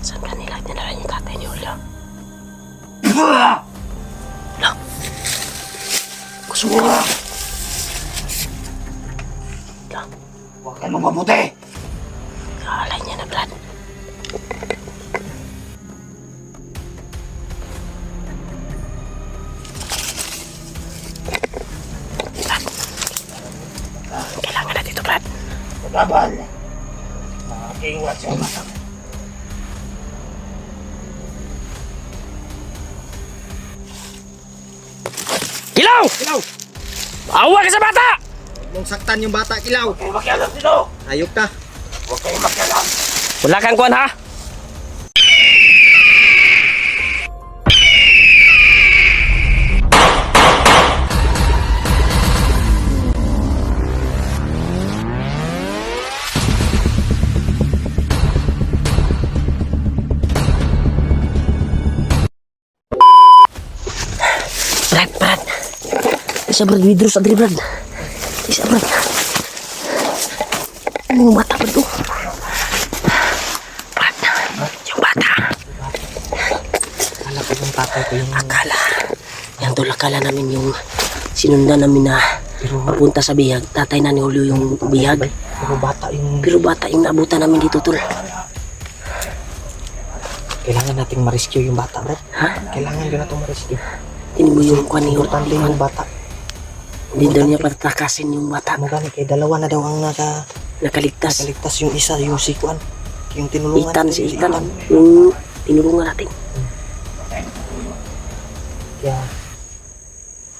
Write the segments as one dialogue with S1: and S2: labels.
S1: Saan ka nila dinala yung tatay ni Julio? Lah! Gusto mo nila? Lah!
S2: Huwag ka nung mabuti!
S1: Kaalay niya na, Brad. Brad. Kailangan na dito, Brad.
S2: Pagkabal! Aking watsa mata.
S1: Kilaw!
S2: Kilaw!
S1: Awa ka sa bata!
S3: Huwag mong saktan yung bata, Kilaw.
S2: Huwag kayong makialam dito!
S3: Hayop ka.
S2: Huwag kayong makialam!
S1: Wala kang kuwan, ha? Brad. Isa, Brad. Widros, Adri, Brad. Isa, Brad. Ano yung bata, Brad? Oh. Brad, yung bata.
S3: Akala ko yung tatay ko yung...
S1: Akala. Yan tol, akala namin yung sinundan namin na papunta sa bihag. Tatay na ni Julio yung bihag.
S3: Pero
S1: Pero bata
S3: bata yung...
S1: yung naabutan namin dito, tol.
S3: Kailangan nating ma-rescue yung bata, Brad.
S1: Ha?
S3: Kailangan ko na itong ma-rescue.
S1: Tinin mo yung kwan ni Julio.
S3: Importante yung bata.
S1: Hindi daw niya patakasin yung bata.
S3: Ano gani, kay dalawa na daw ang
S1: Nakaligtas.
S3: nakaligtas yung isa, yung si Kuan. Yung tinulungan.
S1: Itan, si Itan. Yung tinulungan natin.
S3: Kaya,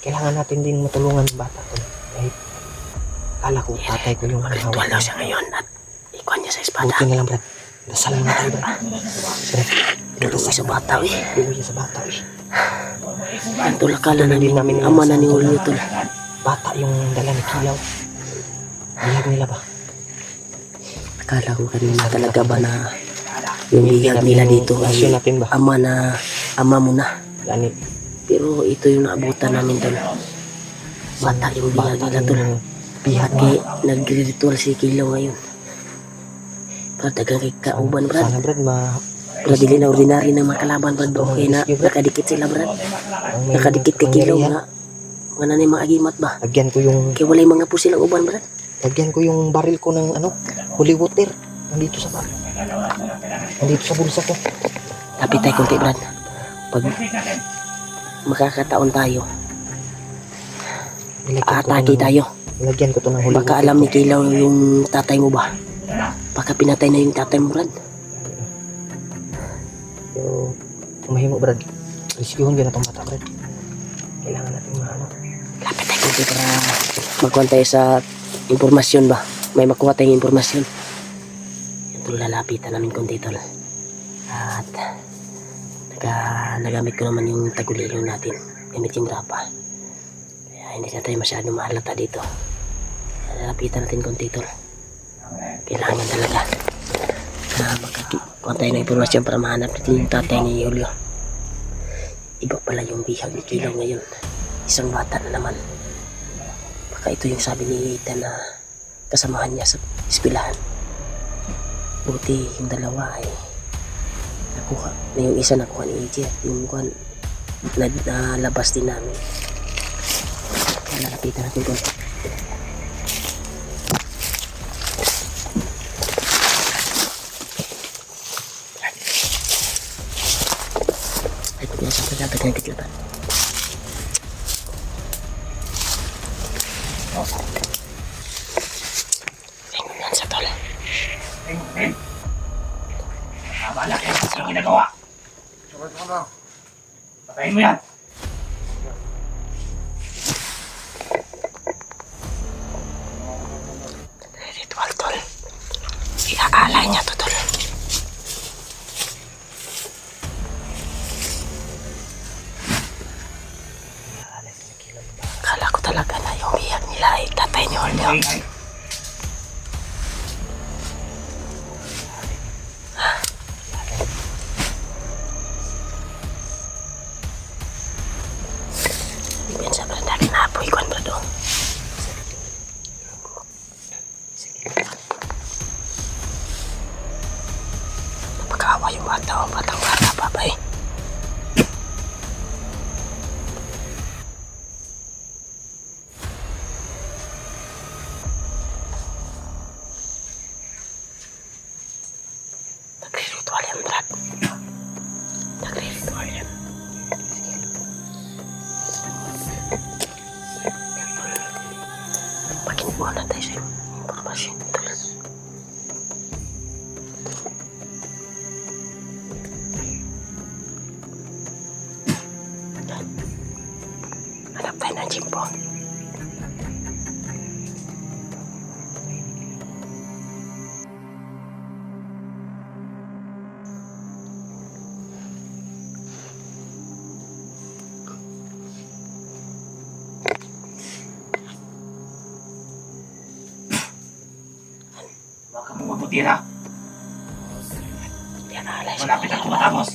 S3: kailangan natin din matulungan yung bata to. Kahit, akala ko, tatay ko yung
S1: Ritual daw siya ngayon at ikuan niya sa espada.
S3: Buti na lang, Brad. Dasal na tayo, Brad. Brad,
S1: Duruwi sa bata, eh.
S3: Duruwi sa bata, eh.
S1: Ang tol, akala namin ama na ni Julio, tol.
S3: Bata yung dala ni Kilaw. Bihag nila ba?
S1: Akala ko kanina talaga ba na yung bihag nila dito ay
S3: natin ba?
S1: ama mo na.
S3: Gani,
S1: Pero ito yung naabutan namin, tol. Bata yung bihag nila, tol.
S3: bihag
S1: Kaya nagre-ritual si Kilaw ngayon. Para dagang kay kauban, Brad.
S3: Sana, Brad,
S1: Brad, hindi na ordinary na makalaban, Brad. Okay na, nakadikit sila, Brad. Nakadikit kay Kilaw na. Mga nanay mga agimat ba?
S3: Lagyan ko yung
S1: Mga pusil ang uban, Brad.
S3: Lagyan ko yung baril ko ng holy water. Nandito sa baril. Nandito sa bulsa ko.
S1: Lapit tayo konti, Brad. Pag makakataon tayo, atake tayo.
S3: Nilagyan ko to ng holy
S1: Baka
S3: water.
S1: alam ni Kilaw yung tatay mo ba? Baka pinatay na yung tatay mo, Brad.
S3: Pero, kumahimo, Brad. Rescuehan ko na itong bata, Brad. Kailangan natin mahanap.
S1: Lapit tayo konti para magkuhan tayo sa impormasyon ba? May makuha tayong impormasyon. Ito lalapitan namin konti, tol. At nagamit ko naman yung tagulilo natin. Gamit yung grapa. Kaya hindi na tayo masyado mahalata dito. Lalapitan natin konti, tol. Kailangan talaga na magkakuha tayo ng impormasyon para mahanap natin yung tatay ni Julio. Iba pala yung bihag ni Kilaw ngayon. Isang bata na naman. Baka ito yung sabi ni Ethan na kasamahan niya sa eskwelahan. Buti yung dalawa ay nakuha. Yung isa nakuha ni AJ at yung kuhan nalabas din namin. Kaya lalapitan natin konti. Ay, pag nasa pagkatagan kitlaban. Ayun yan sa tol.
S2: Tama na kayo sa ginagawa! Patayin mo yan!
S1: Ritual, tol. Iaalay niya to, tol. Akala ko talaga na yung bihag nila ay tatay ni Julio. Ibig sa brad, dami na apoy ko, brad. Napakaawa Kawawa yung bata, batang bata pa ba eh. Nagre-ritual yan, Brad. Nagre-ritual yan. Makinig muna tayo sa informasyon. Hanap tayo ng Jimbo.
S2: Huwag ka mong mabutira.
S1: Ianalay siya.
S2: Malapit ako matapos.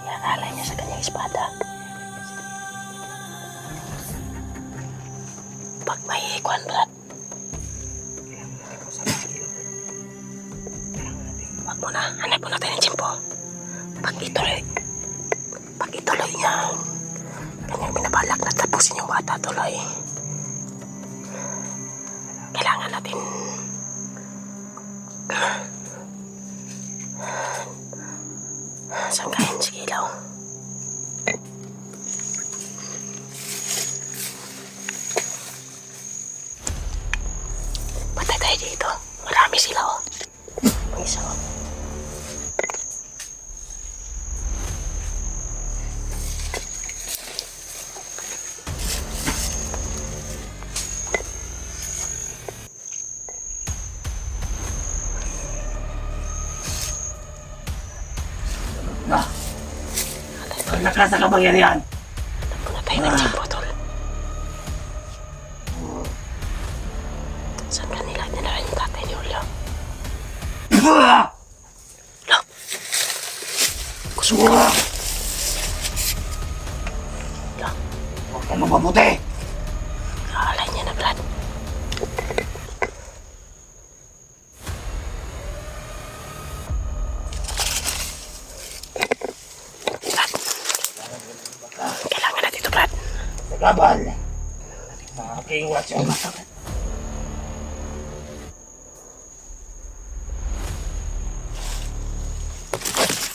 S1: Ianalay niya sa kanyang espada. Pag may ikuan, Brad. Wag mo na. Hanap mo na tayo ng Jimbo. Pag ituloy niya kanyang binabalak na tapusin yung bata tuloy. Kailangan natin sangkain si Kilaw. Patay tayo dito. Marami sila oh. May isa oh.
S2: Na. Ang lakas sa kapangyarihan.
S1: Hanap mo na tayo ng Jimbo, tol. Saan kanila dinala yung tatay ni Ulo? Lo! Gusto mo niya? Lo!
S2: Huwag ka mong mabuti.
S1: Kaalay niya na, Brad. Brad. Kailangan natin ito, Brad.
S2: Nagabal. Mga aking watson.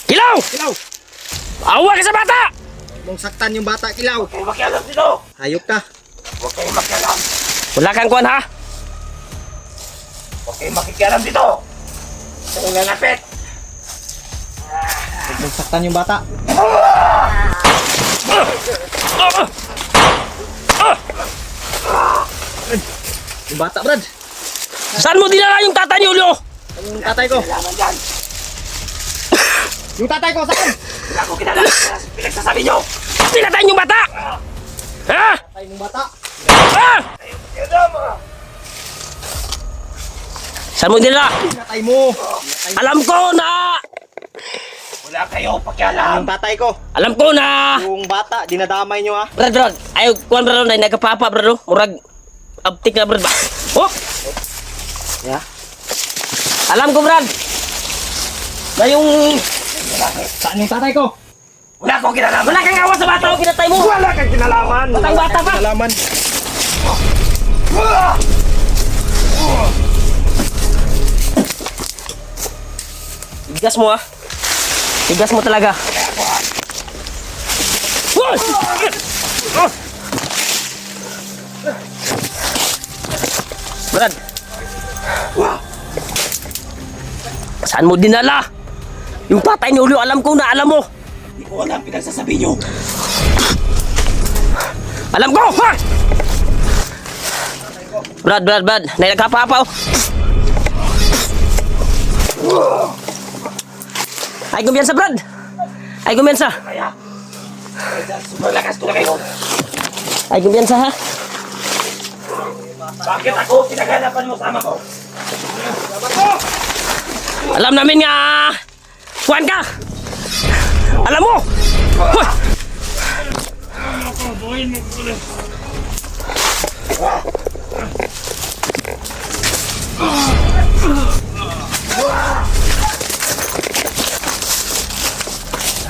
S1: Kilaw!
S3: Kilaw!
S1: Awa ka sa bata!
S3: Mong saktan yung bata, Kilaw.
S2: Huwag kayong makialam dito.
S3: Hayop ka.
S2: Huwag kayong makialam.
S1: Wala kang kuwan, ha?
S2: Huwag kayong makikialam dito. Sa kong lalapit.
S3: Mong saktan yung bata. Yung bata, Brad.
S1: Saan mo dinala yung tatay ni Ulo?
S3: Yung tatay ko.
S2: Kailangan dyan.
S3: Yung tatay ko, saan?
S2: Wala ko kilala. Pinagsasabi nyo.
S1: Pinatay yung bata! Ha?
S3: Tatay ng bata.
S1: Ha?
S2: Makialam.
S1: Saan mo dinala?
S3: Tatay mo.
S1: Alam ko na!
S2: Wala kayo pakialam.
S3: Yung tatay ko.
S1: Alam ko na!
S3: Yung bata, dinadamay nyo, ha.
S1: Brad, ayaw kuwan, Brad, na nagkapapa, Brad, murag abtik na, Brad, ba? Oh!
S3: Yeah.
S1: Alam ko, Brad! Na yung...
S3: Saan yung tatay ko?
S2: Wala akong kinalaman.
S1: Wala kang awa sa bata o kinatay mo!
S2: Wala kang kinalaman.
S1: Batang bata pa!
S3: Kinalaman. Tigas mo ah. Tigas mo talaga.
S1: Hoy! Brad! Saan mo dinala? Yung tatay ni Julio, alam ko na alam mo.
S2: Hindi ko alam pinagsasabi nyo.
S1: Alam ko! Ha? Brad, Nay nagkapapaw. Ay kumpiyansa, Brad. Ay kumpiyansa.
S2: Kaya, sobrang lakas ko na kayo.
S1: Ay kumpiyansa, ha?
S2: Bakit ako pinaganapan mo sama ko?
S1: Alam namin nga, kuhan ka! Alam mo! Hoy!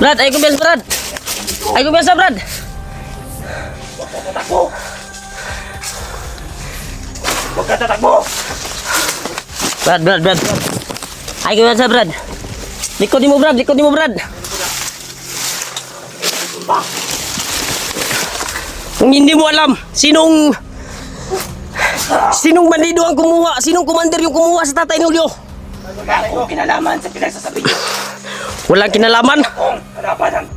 S1: Brad, ay kumpiyansa, Brad. Ay kumpiyansa, Brad.
S2: Tatakbo! Huwag ka tatakbo!
S1: Brad. Ay kumpiyansa, Brad. Likod mo, Brad. Kung hindi mo alam, sinong bandido ang kumuha, sinong commander yung kumuha sa Tatay Nulyo?
S2: Wala akong kinalaman sa pinagsasabi niyo.
S1: Walang kinalaman.
S2: Kung kalaban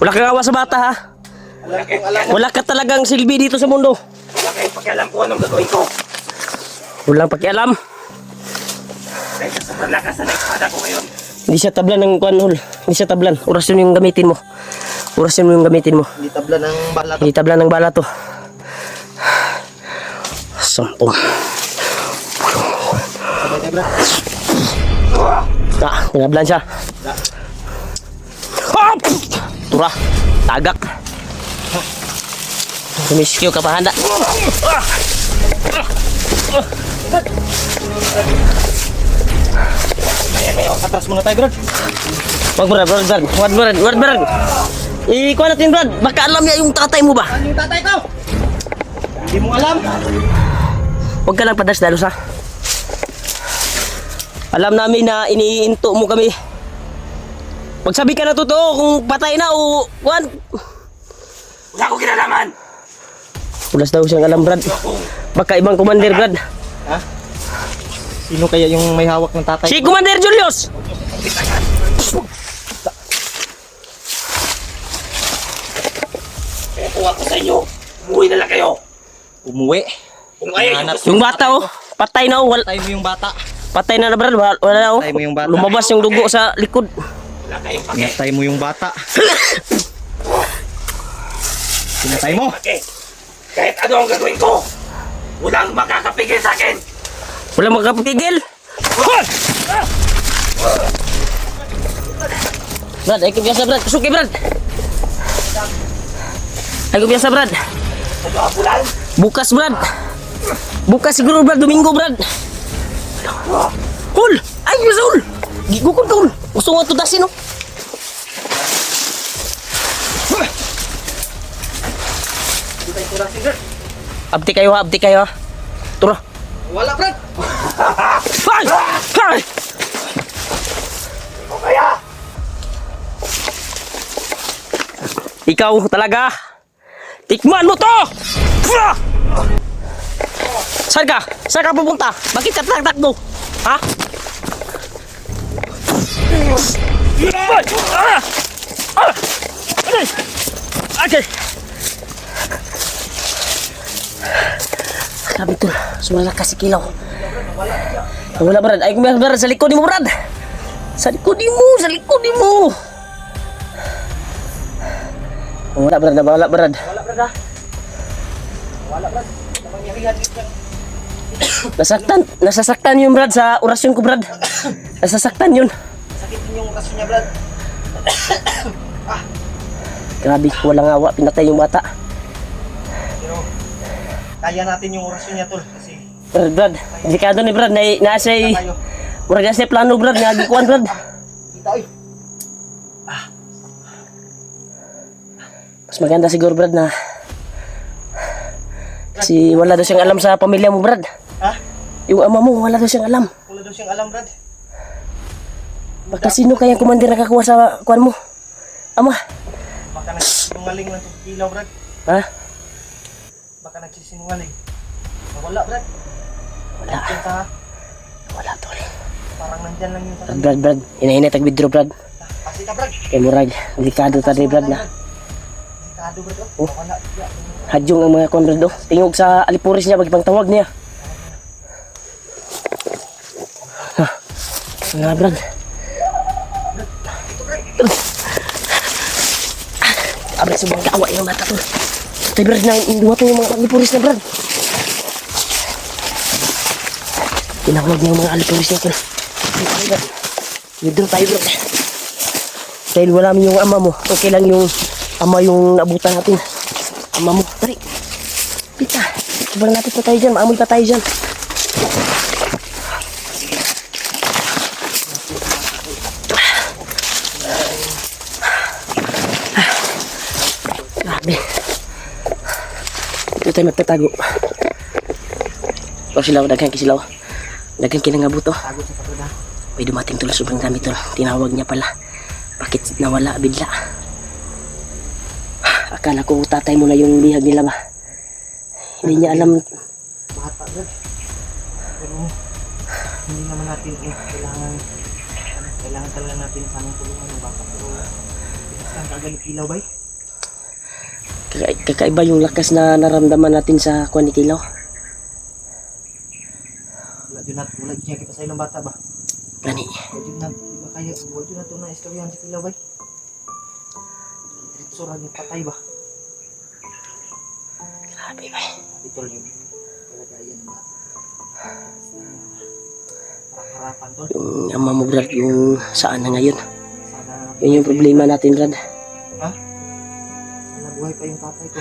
S1: Wala kang awa sa bata, ha?
S2: wala kayong alam.
S1: Wala ka talagang silbi dito sa mundo.
S2: Wala kayong pakialam kung anong gagawin ko.
S1: Walang pakialam.
S2: Dahil sa sobrang lakas na espada ko ngayon.
S1: Hindi siya tablan ng kwanhol. Hindi siya tablan. Orasyon yung gamitin mo.
S3: Hindi tabla ng bala to.
S1: Hindi tablan ng bala to. Sampung.
S3: Sabay tayo, Brad.
S1: Tinablan siya. Hop! Tura. Tagak. Tumiskyo ka pa handa.
S3: Atras muna tayo, Brad.
S1: Wag Brad. Ikuha natin, Brad. Baka alam niya yung tatay mo ba?
S3: Ano yung tatay ko? Hindi mo alam.
S1: Huwag ka lang padas-dalos, ha? Alam namin na iniinto mo kami. Magsabi ka na totoo kung patay na o kuwan.
S2: Wala akong kinalaman.
S1: Pulas daw siyang alam, Brad. Baka ibang commander, Brad.
S3: Ha? Sino kaya yung may hawak ng tatay?
S1: Si Commander Julius!
S2: Kaya kung ako sa inyo, umuwi na lang kayo.
S3: Umuwi.
S2: Kung ayaw nyo
S3: Hanap
S2: gusto.
S1: Yung bata, oh. Patay na, oh.
S3: Patay mo yung bata.
S1: Patay na, Brad. Wala na, oh.
S3: Patay mo yung bata.
S1: Lumabas yung dugo sa likod.
S2: Wala kayong pake.
S3: Pinatay mo yung bata. Pinatay mo.
S2: Okay. Kahit ano ang gagawin ko, walang makakapigil sa akin.
S1: Wala magkapigil. Brad, ay kumpiyansa, Brad. Suki, Brad. Ay kumpiyansa, Brad.
S2: Ano ang bulan?
S1: Bukas, Brad. Bukas siguro, Brad. Domingo, Brad. Hul! Ay, kumpiyansa, Hul! Gigukod ka, Hul. Gusto nga tudasin, oh. Abdi kayo, ha. Tura.
S3: Wala, Brad.
S1: Ay! Ay!
S2: O kaya,
S1: Ikaw talaga. Tikman mo to! Saan ka? Saan ka pupunta? Bakit ka takbo? Ha? Okay. Sabi to, sumalakas si Kilaw. Wala, Brad. Ay, kumiyas, Brad. Sa likod mo, Brad. Sa likod mo. Wala, Brad.
S3: Wala, Brad, ha? Wala, Brad. Namangyarihan dito yan.
S1: Nasasaktan yun, Brad, sa orasyon ko, Brad. Nasasaktan yun.
S3: Sakitin yung raso niya, Brad.
S1: Grabe, walang awa. Pinatay yung bata.
S3: Pero, kaya natin yung orasyon niya, tol. Kasi,
S1: Brad. Delikado ni Brad. Nasa'y...
S3: tayo.
S1: Murag nasa'y plano, Brad. Nagikuan, Brad.
S3: Kita, oy.
S1: Mas maganda siguro, Brad, na... Kasi wala daw siyang alam sa pamilya mo, Brad.
S3: Ha?
S1: Yung ama mo, wala daw siyang alam.
S3: Wala daw siyang alam, Brad.
S1: Baka sino kaya commander nakakuha sa kuan mo? Ama.
S3: Baka nagsisinungaling lang itong Kilaw, Brad.
S1: Ha?
S3: Baka nagsisinungaling. Wala, Brad.
S1: Wala.
S3: Nandyan ka, ha?
S1: Wala, tol.
S3: Parang nandyan lang yung
S1: Brad, Brad, Brad. Inahinay tag-withdraw, Brad.
S3: Pasi ka, Brad.
S1: Kay murag. Delikado ta rin, Brad, na.
S3: Delikado, Brad.
S1: Oh.
S3: Wala.
S1: Hadyong ang mga kuan, Brad, oh. Tingog sa alipuris niya, bagipang tawag niya. Ha? Nga, Brad. Abra sa mga kaawa yung mata, tol. Tay, Brad, na induwa yung mga alipuris na, Brad. Tinawag niya yung mga alipuris niya, tol. Withdraw tayo, Brad. Dahil wala namin yung ama mo. Okay lang yung ama yung nabutan natin. Ama mo. Tari. Pita. Sobrang natin pa tayo dyan. Maamoy pa tayo dyan. Grabe. Dito tayo magtatago. O sila, daghan kisilaw. Daghan kinangabuto.
S3: Tago sa kapag ha.
S1: May dumating tol, sobrang dami tol. Tinawag niya pala. Bakit nawala bigla? Akala ko tatay mo na yung bihag nila ba? Hindi niya alam.
S3: Bata Brad. Pero hindi naman natin kailangan talaga natin sanang tulungan ng bata. Pero saan kagalit ilaw ba?
S1: Kakaiba yung lakas na naramdaman natin sa kuwan ni Kilaw.
S3: Wala dyan niya kita sa ilang bata ba?
S1: Gani.
S3: Wala dyan na ito na istoryahan si Kilaw ba? Diretso lang yung patay ba?
S1: Grabe ba?
S3: Ito yung kalagayan ng bata. Harapan tol.
S1: Yung ama mo Brad, yung saan na ngayon.
S3: Sana
S1: Yun yung problema natin Brad.
S3: sana buhay pa yung tatay ko.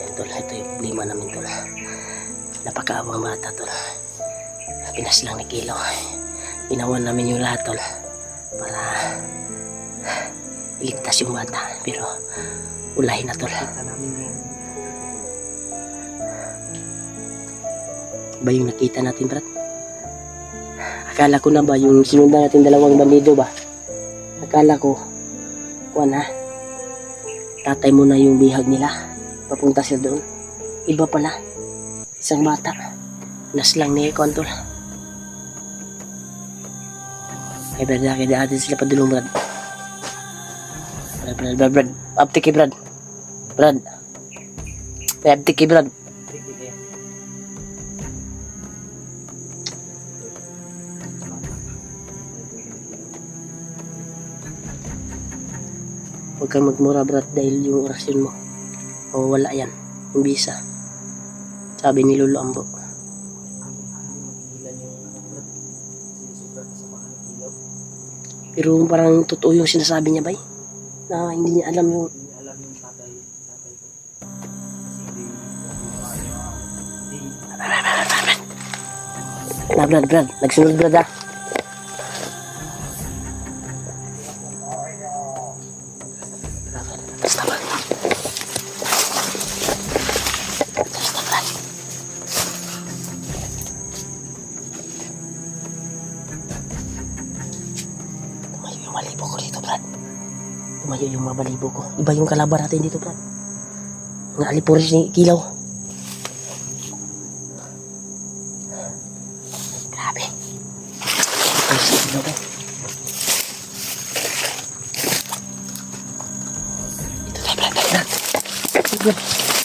S1: Yan tol, ito yung problema namin tol. Napakaawang bata tol. Pinas lang ni Kilaw. Ginawan namin yung lahat tol. Para iligtas yung bata. Pero ulahin na tol.
S3: Kita namin yung
S1: Ba yung nakita natin Brad? Akala ko na ba yung sinundan natin dalawang bandido ba? Akala ko kuwan ha, tatay mo na yung bihag nila. Papunta sila doon. Iba pala. Isang bata. Naslang ni Kontol. Ay Brad, kaya atin sila padulong Brad. Brad. Aptiki Brad. Brad. Aptiki Brad. Huwag kang magmura Brad dahil yung orasyon mo mawawala yan, yung bisa. Sabi ni Lolo Ambo. Pero parang totoo yung sinasabi niya bay, na hindi niya alam yung
S3: tatay ko.
S1: Brad, nagsunod Brad ha. Basta Brad. Basta Brad. Tumayo yung malibo ko dito Brad. Tumayo yung mabalibo ko. Iba yung kalaban natin dito Brad. Nga alipuris ni Kilaw. Grabe. Alipuris ni Kilaw Brad. Ito tayo Brad. Brad.